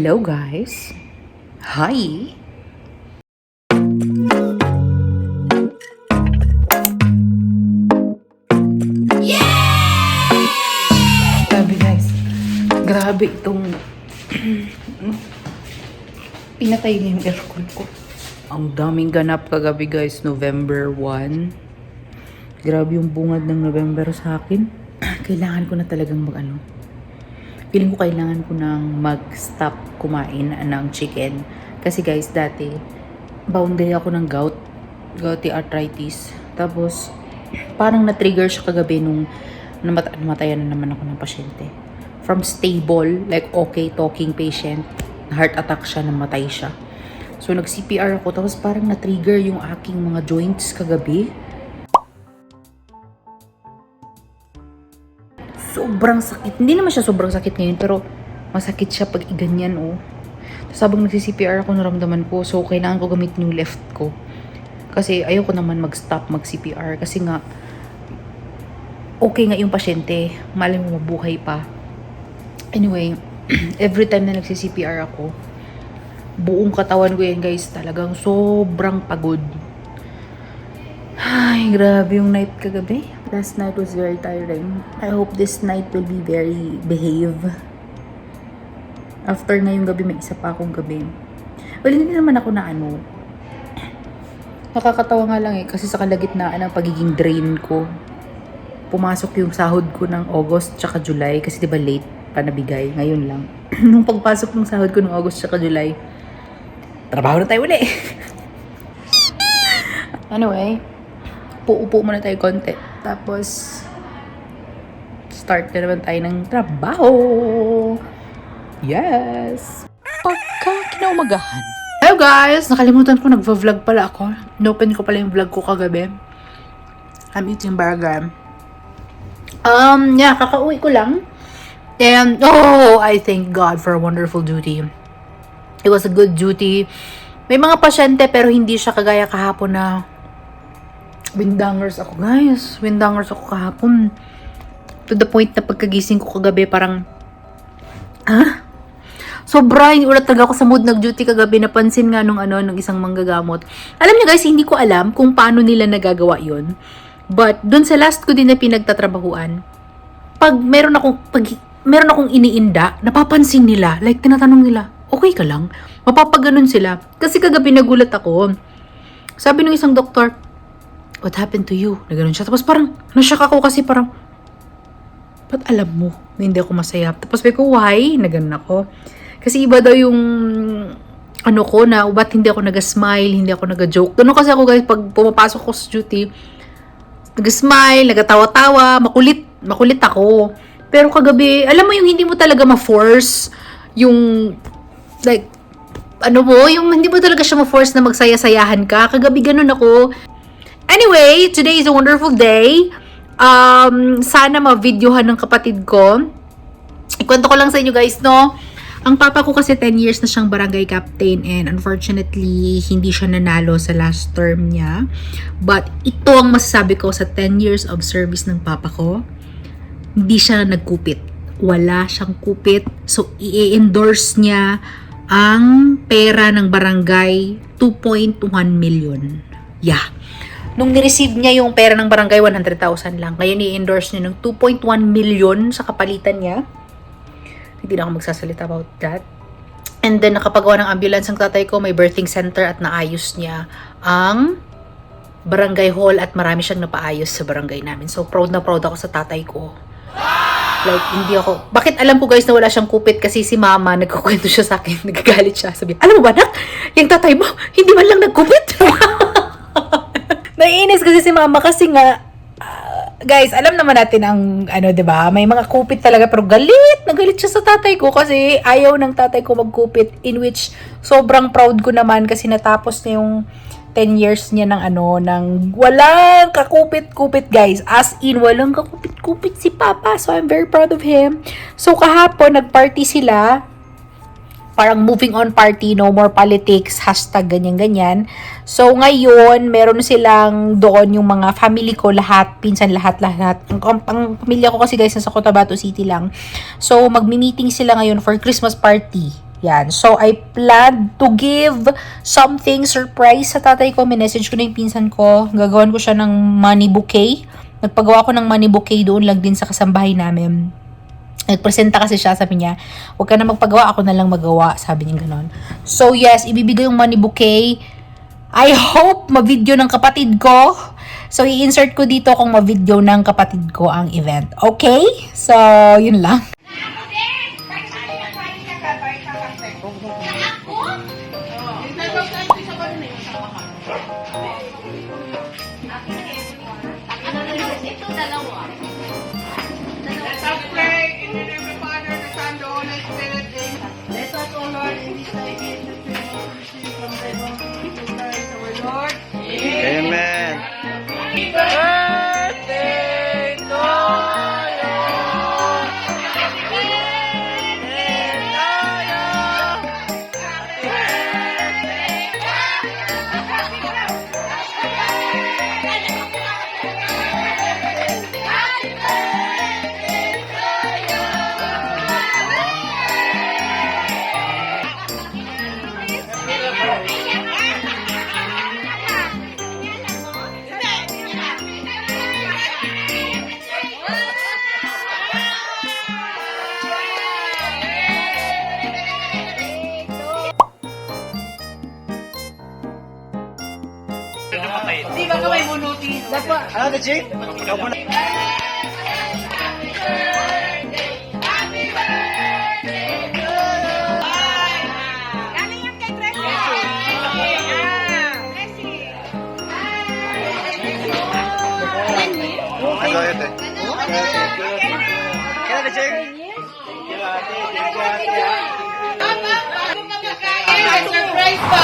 Hello guys. Hi. Grabe guys. Grabe itong pinatay na yung aircon ko. Ang daming ganap kagabi guys, November 1. Grabe yung bungad ng November sa akin. Kailangan ko na talagang feeling ko kailangan ko nang mag-stop kumain ng chicken. Kasi guys, dati, boundary ako ng gouty arthritis. Tapos, parang na-trigger siya kagabi nung namatayan na naman ako ng pasyente. From stable, like okay talking patient, heart attack siya, namatay siya. So, nag-CPR ako. Tapos parang na-trigger yung aking mga joints kagabi. Sobrang sakit. Hindi naman siya sobrang sakit ngayon, pero masakit siya pag iganyan, oh. Tapos habang nagsi-CPR ako, naramdaman ko. So, kailangan ko gamitin yung left ko. Kasi ayoko naman mag-stop mag-CPR. Kasi nga, okay nga yung pasyente. Malay mo mabuhay pa. Anyway, every time na nagsi-CPR ako, buong katawan ko yan, guys. Talagang sobrang pagod. Ay, grabe yung night kagabi. Last night was very tiring. I hope this night will be very behave. After ngayong gabi, may isa pa akong gabi. Well, hindi naman ako na nakakatawa nga lang kasi sa kalagitnaan ng pagiging drain ko, pumasok yung sahod ko ng August tsaka July kasi diba late pa nabigay. Ngayon lang. Nung pagpasok ng sahod ko ng August tsaka July, trabaho na tayo uli. Anyway, upo muna tayo konti. Tapos, start na naman tayo ng trabaho. Yes! Pagka kinaumagahan. Hello guys! Nakalimutan ko, nagva-vlog pala ako. Inopen ko pala yung vlog ko kagabi. I'm eating burger. Kakauwi ko lang. And, I thank God for a wonderful duty. It was a good duty. May mga pasyente pero hindi siya kagaya kahapon na windangers ako, guys. Windangers ako kahapon. To the point na pagkagising ko kagabi, parang, sobra, ulat talaga ako sa mood nag-duty kagabi. Napansin nga nung isang manggagamot. Alam niyo guys, hindi ko alam kung paano nila nagagawa yon. But, dun sa last ko din na pinagtatrabahuan, pag meron akong iniinda, napapansin nila. Like, tinatanong nila, okay ka lang? Mapapaganon sila. Kasi kagabi nagulat ako. Sabi ng isang doktor, what happened to you? Na ganun siya. Tapos parang, nashock ako kasi parang, ba't alam mo na hindi ako masaya? Tapos sabi ko, why? Na ganun ako. Kasi iba daw yung, ko na, ba't hindi ako nag-smile, hindi ako nag-joke. Ganun kasi ako guys, pag pumapasok ko sa duty, nag-smile, nagatawa-tawa, makulit ako. Pero kagabi, alam mo yung hindi mo talaga ma-force, yung, like, yung hindi mo talaga siya ma-force na magsaya-sayahan ka. Kagabi ganun ako. Anyway, today is a wonderful day. Sana ma-videohan ng kapatid ko. Ikwento ko lang sa inyo guys, no? Ang papa ko kasi 10 years na siyang barangay captain and unfortunately, hindi siya nanalo sa last term niya. But ito ang masasabi ko sa 10 years of service ng papa ko. Hindi siya nagkupit. Wala siyang kupit. So, i-endorse niya ang pera ng barangay 2.1 million. Yeah. Nung ni-receive niya yung pera ng barangay, 100,000 lang. Ngayon, i-endorse niya ng 2.1 million sa kapalitan niya. Hindi na ako magsasalita about that. And then, nakapagawa ng ambulance ang tatay ko. May birthing center at naayos niya ang barangay hall at marami siyang napaayos sa barangay namin. So, proud na proud ako sa tatay ko. Like, hindi ako... Bakit alam ko guys na wala siyang kupit? Kasi si mama, nagkukwento siya sa akin. Nagagalit siya. Sabi, alam mo ba, nak? Yung tatay mo, hindi man lang nagkupit. Naiinis kasi si mama kasi nga, guys, alam naman natin ang, diba? May mga kupit talaga, pero nagalit siya sa tatay ko kasi ayaw ng tatay ko magkupit, in which sobrang proud ko naman kasi natapos na yung 10 years niya ng walang kakupit-kupit, guys. As in, walang kakupit-kupit si papa. So, I'm very proud of him. So, kahapon, nag-party sila. Parang moving on party, no more politics, hashtag ganyan-ganyan. So, ngayon, meron silang doon yung mga family ko, lahat, pinsan lahat. Ang pamilya ko kasi guys, nasa Cotabato City lang. So, magmi-meeting sila ngayon for Christmas party. Yan. So, I plan to give something surprise sa tatay ko. Minessage ko na yung pinsan ko. Gagawan ko siya ng money bouquet. Nagpagawa ko ng money bouquet doon lang din sa kasambahay namin. Nagpresenta kasi siya, sabi niya, huwag ka na magpagawa, ako na lang magawa. Sabi niya ganon. So, yes, ibibigay yung money bouquet. I hope ma-video ng kapatid ko. So, i-insert ko dito kung ma-video ng kapatid ko ang event. Okay? So, yun lang. Amen. Happy birthday to you. Happy birthday to you. Happy Di ba ka may bunutin? Ano na, Jake? Ikaw muna. Galing yan kay Tracy. Ano ito? Kaya na, Jake? Surprise pa!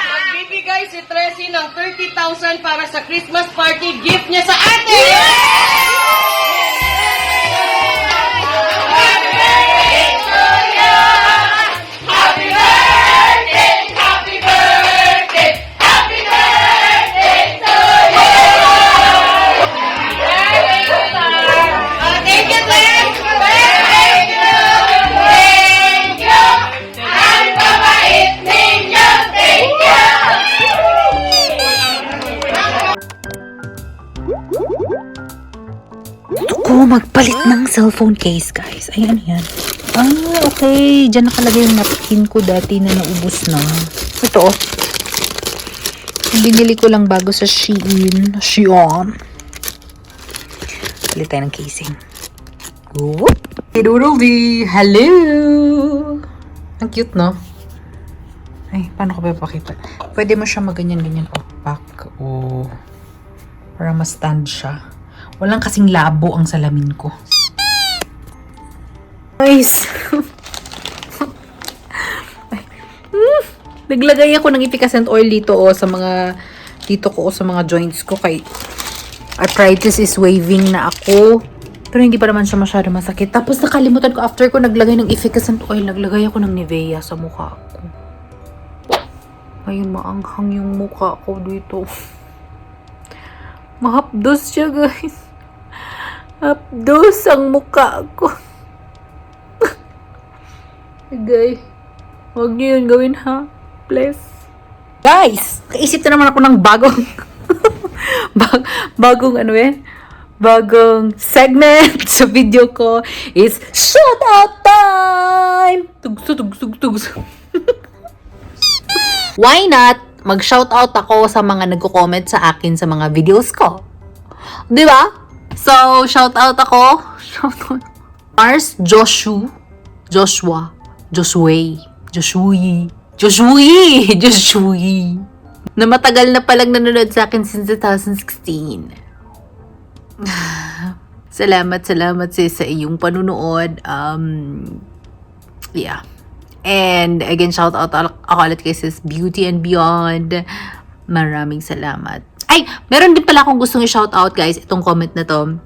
Magbibigay si Tracy ng 30,000 para sa Christmas party gift niya sa atin! Thank you, Tracy! Thank you! Thank you! Ang babait ninyo! Thank you! Ko magpalit ng cellphone case, guys. Ayan, yan. Okay. Diyan nakalagay yung napkin ko dati na naubos na. Ito, oh. Binili ko lang bago sa Shein. Palit tayo ng casing. Whoop! Doodle-dee! Hello! Ang cute, no? Ay, paano ko ba ipakita? Pwede mo siya maganyan-ganyan. Oh, back. Oh. Para ma-stand siya. Walang kasing labo ang salamin ko. Guys. Naglagay ako ng efficacent oil dito sa mga sa mga joints ko kay arthritis is waving na ako. Pero hindi pa naman siya masyado masakit. Tapos nakalimutan ko after ko naglagay ng efficacent oil, naglagay ako ng Nivea sa mukha ko. Ngayon maanghang yung mukha ko dito. Mahapdos siya, guys. Hapdos ang mukha ko. Guys, huwag niyo yun gawin, ha? Please. Guys, kaisip na naman ako ng bagong bagong segment sa video ko is shoutout time! Tugso. Why not mag-shoutout ako sa mga nagko-comment sa akin sa mga videos ko? Di ba? So, shoutout ako. Shoutout. Mars Joshua. Na matagal na palang nanonood sa akin since 2016. Salamat sa iyong panunood. Yeah. And again, shout out ako ulit kay Sis Beauty and Beyond. Maraming salamat. Ay, meron din pala akong gustong i-shout out, guys, itong comment na to.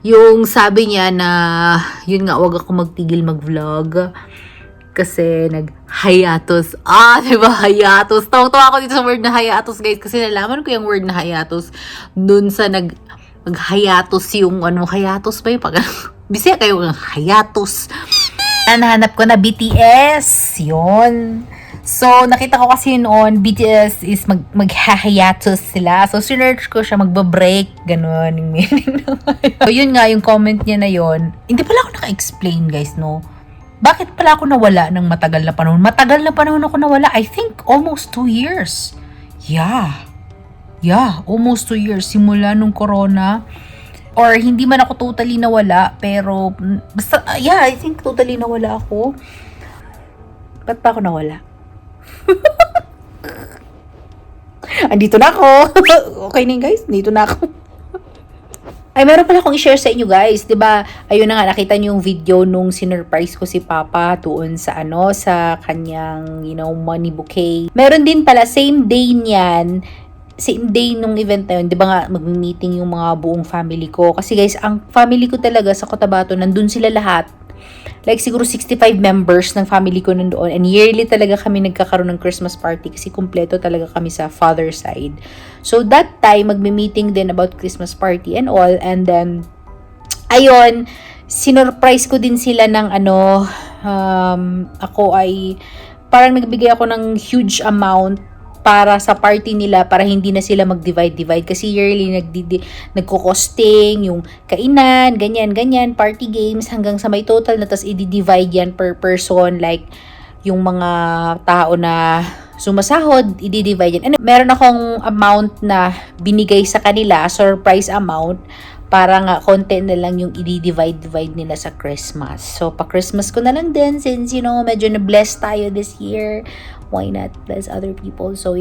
Yung sabi niya na, yun nga, wag ako magtigil mag-vlog. Kasi nag-hiatus. Diba? Hiatus. Tawa-tawa ako dito sa word na hiatus, guys. Kasi nalaman ko yung word na hiatus dun sa mag-hiatus yung hiatus ba yung pag Bisaya kayo ng hiatus. Nahanap ko na BTS. Yun. So, nakita ko kasi noon, BTS is mag-hiatus sila. So, sinerch ko siya, magba-break. Ganon yung meaning So, yun nga, yung comment niya na yun. Hindi pala ako naka-explain, guys, no? Bakit pala ako nawala ng matagal na panahon? Matagal na panahon ako nawala. I think almost 2 years. Yeah, almost 2 years. Simula nung corona. Or hindi man ako totally nawala, pero basta, I think totally nawala ako. Ba't pa ako nawala? Andito na ako. Okay na yun, guys. Dito na ako. Ay, meron pala akong i-share sa inyo, guys. 'Di ba? Ayun na nga, nakita niyo yung video nung sinurprise ko si Papa doon sa sa kanyang, money bouquet. Meron din pala, same day nung event na yun, di ba nga, mag-meeting yung mga buong family ko. Kasi guys, ang family ko talaga sa Cotabato, nandun sila lahat. Like siguro 65 members ng family ko nandoon. And yearly talaga kami nagkakaroon ng Christmas party kasi kumpleto talaga kami sa father side. So that time, magme-meeting din about Christmas party and all. And then, ayun, sinurprise ko din sila ng ako ay, parang nagbigay ako ng huge amount para sa party nila, para hindi na sila mag-divide kasi yearly nagko-costing yung kainan, ganyan, party games hanggang sa may total na, tas i-divide yan per person, like yung mga tao na sumasahod, i-divide yan. And meron akong amount na binigay sa kanila, surprise amount, para nga konti na lang yung i-divide nila sa Christmas. So, pa-Christmas ko na lang din since, medyo na-bless tayo this year. Why not bless other people? So,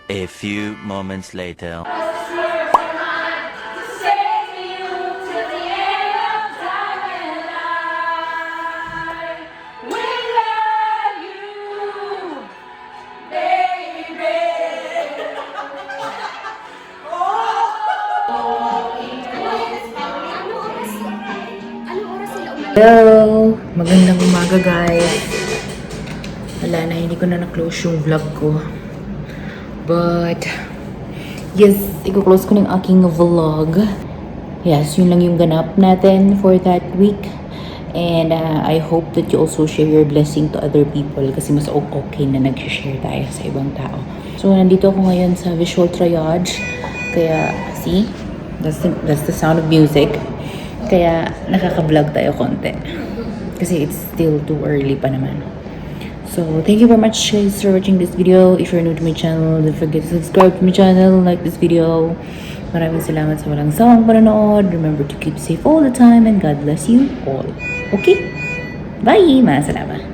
A few moments later. hello! Magandang umaga, guys. Wala na, hindi ko na na-close yung vlog ko. But, yes, i-close ko ng aking vlog. Yes, yun lang yung ganap natin for that week. And I hope that you also share your blessing to other people kasi mas okay na nag-share tayo sa ibang tao. So, nandito ako ngayon sa visual triage. Kaya, see? That's the sound of music. Kaya, nakaka-vlog tayo konti. Kasi it's still too early pa naman. So, thank you very much guys for watching this video. If you're new to my channel, don't forget to subscribe to my channel, like this video. Maraming salamat sa walang sawang panonood. Remember to keep safe all the time and God bless you all. Okay? Bye! Mga salamat.